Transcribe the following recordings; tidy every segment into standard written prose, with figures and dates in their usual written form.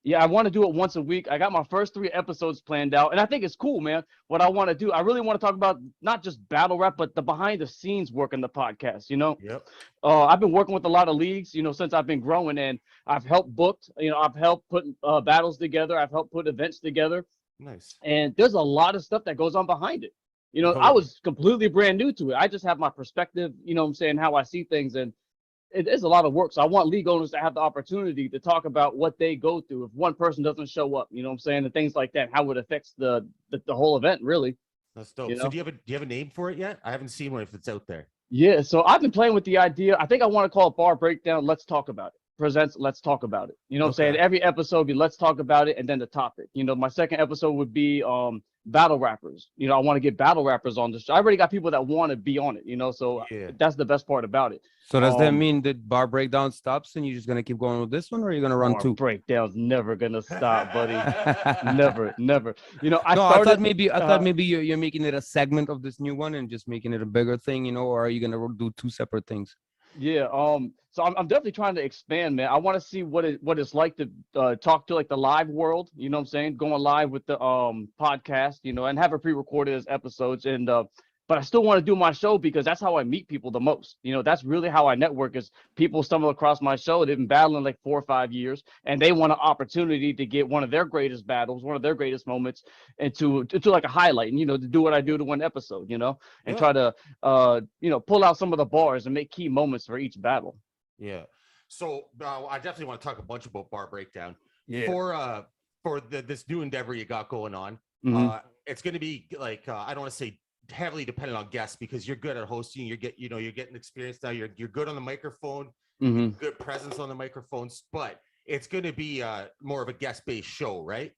Yeah, I want to do it once a week. I got my first 3 episodes planned out, and I think it's cool, man. What I want to do, I really want to talk about not just battle rap, but the behind the scenes work in the podcast. Yep. I've been working with a lot of leagues, since I've been growing, and I've helped booked. I've helped put battles together. I've helped put events together, Nice. and there's a lot of stuff that goes on behind it. Oh I yeah. was completely brand new to it. I just have my perspective, what I'm saying, how I see things, and it is a lot of work. So I want league owners to have the opportunity to talk about what they go through if one person doesn't show up, what I'm saying, and things like that, how it affects the whole event, really, That's dope. you So know. do you have a name for it yet? I haven't seen one if it's out there. Yeah, so I've been playing with the idea. I think I want to call it Bar Breakdown. Let's talk about it. Presents Let's Talk About It. What I'm saying? Okay. Every episode be Let's Talk About It and then the topic. My second episode would be battle rappers. I want to get battle rappers on the show. I already got people that want to be on it, so Yeah. that's the best part about it. So does that Um mean that bar breakdown stops and you're just gonna keep going with this one, or are you gonna run Bar two? Breakdown's never gonna stop, buddy. Never, never. I No, I thought started maybe you're making it a segment of this new one and just making it a bigger thing, or are you gonna do two separate things? Yeah, so I'm definitely trying to expand, man. I want to see what it's like to talk to like the live world, what I'm saying, going live with the podcast, and have it pre-recorded as episodes, and but I still want to do my show because that's how I meet people the most. That's really how I network is people stumble across my show. They've been battling like 4 or 5 years, and they want an opportunity to get one of their greatest battles, one of their greatest moments, and to like a highlight, and to do what I do to one episode, and Yeah. try to pull out some of the bars and make key moments for each battle. Yeah. So I definitely want to talk a bunch about bar breakdown Yeah. for this new endeavor you got going on. Mhm. It's going to be like I don't want to say heavily dependent on guests because you're good at hosting. You're getting experience now. You're good on the microphone. Mhm. Good presence on the microphones, but it's going to be more of a guest based show, right?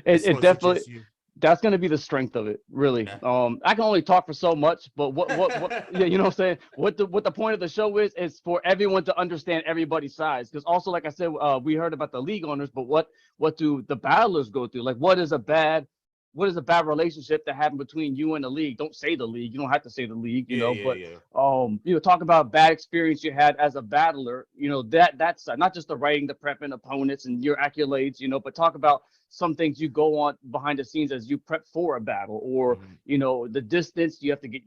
As It opposed to definitely just you. that's going to be the strength of it, really. Yeah. I can only talk for so much, but what yeah, what I'm saying, what the point of the show is for everyone to understand everybody's sides, because also, like I said, we heard about the league owners, but what do the battlers go through? Like, what is a bad relationship that happened between you and the league? Don't say the league. You don't have to say the league, Yeah, but yeah. talk about bad experience you had as a battler, that's not just the writing, the prepping opponents and your accolades, but talk about some things you go on behind the scenes as you prep for a battle, or Mhm. the distance you have to get,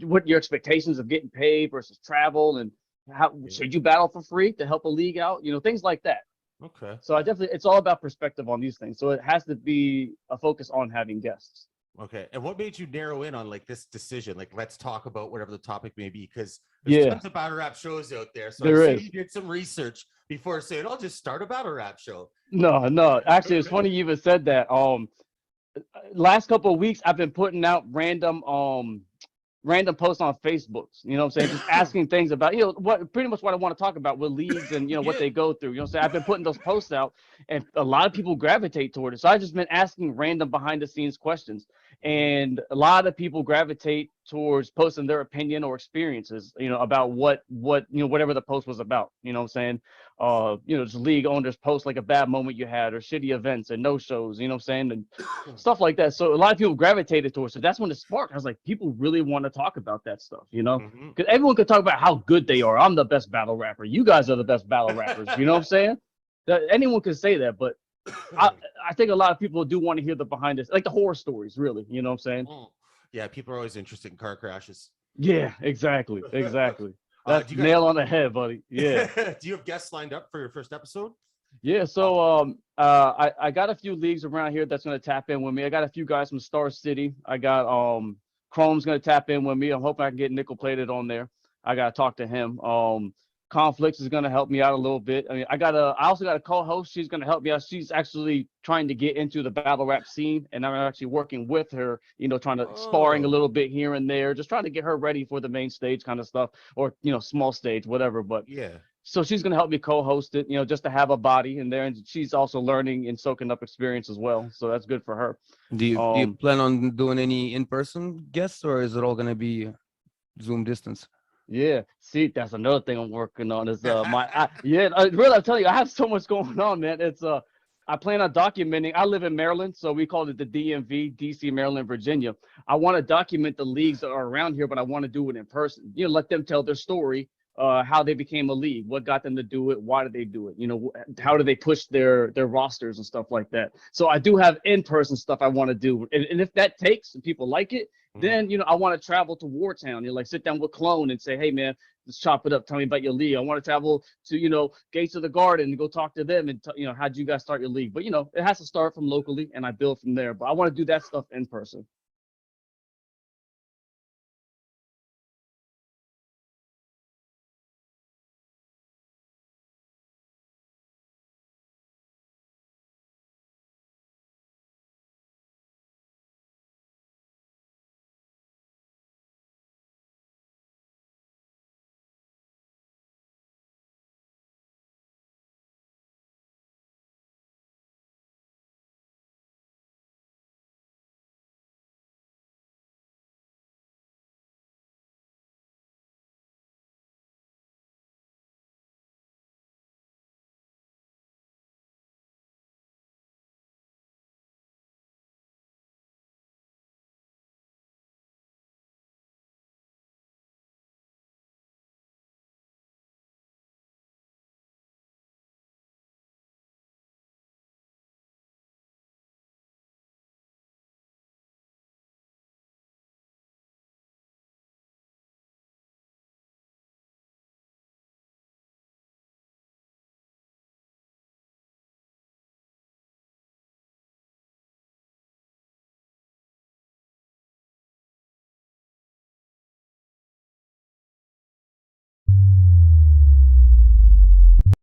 what your expectations of getting paid versus travel, and how should you battle for free to help a league out, things like that. Okay. So it's all about perspective on these things. So it has to be a focus on having guests. Okay. And what made you narrow in on like this decision? Like, let's talk about whatever the topic may be, because there's Yeah, tons of battle rap shows out there. So I there assume is. you did some research before saying, "I'll just start a battle rap show." No. Actually, it's funny you even said that. Last couple of weeks I've been putting out random posts on Facebooks, what I'm saying, just asking things about, what pretty much what I want to talk about with leagues and what Yeah. they go through. What I'm saying, I've been putting those posts out, and a lot of people gravitate toward it. So I've just been asking random behind the scenes questions, and a lot of people gravitate towards posting their opinion or experiences, about what whatever the post was about. What I'm saying, just league owners post like a bad moment you had or shitty events and no shows. What I'm saying, and stuff like that. So a lot of people gravitated towards it. That's when it sparked. I was like, people really want to talk about that stuff, Mhm. because everyone could talk about how good they are. I'm the best battle rapper. You guys are the best battle rappers. You know what I'm saying? That anyone could say that, but I, I think a lot of people do want to hear the behind this, like the horror stories, really. You know what I'm saying? Mm. Yeah, people are always interested in car crashes. Yeah, exactly. That's Do you guys nail on the head, buddy. Yeah. do you have guests lined up for your first episode? Yeah, so I got a few leagues around here that's gonna tap in with me. I got a few guys from Star City. I got Chrome's gonna tap in with me. I'm hoping I can get nickel plated on there. I gotta talk to him. Conflicts is gonna help me out a little bit. I mean, I also got a co-host. She's gonna help me out. She's actually trying to get into the battle rap scene, and I'm actually working with her. Trying to sparring a Oh, little bit here and there, just trying to get her ready for the main stage kind of stuff, or small stage, whatever. But yeah. so she's gonna help me co-host it, just to have a body in there, and she's also learning and soaking up experience as well. So that's good for her. Do you Um, plan on doing any in-person guests, or is it all gonna be Zoom distance? yeah. See, that's another thing I'm working on. Is really, I'm telling you, I have so much going on, man. It's I plan on documenting. I live in Maryland, so we call it the DMV, DC, Maryland, Virginia. I want to document the leagues that are around here, but I want to do it in person. Let them tell their story how they became a league, what got them to do it, why did they do it, you know, how do they push their rosters and stuff like that. So I do have in-person stuff I want to do, and if that takes and people like it, then, you know, I want to travel to Wartown, you know, like sit down with Clone and say, hey man, let's chop it up, tell me about your league. I want to travel to, you know, Gates of the Garden and go talk to them and you know, how'd you guys start your league. But you know, it has to start from locally and I build from there, but I want to do that stuff in person.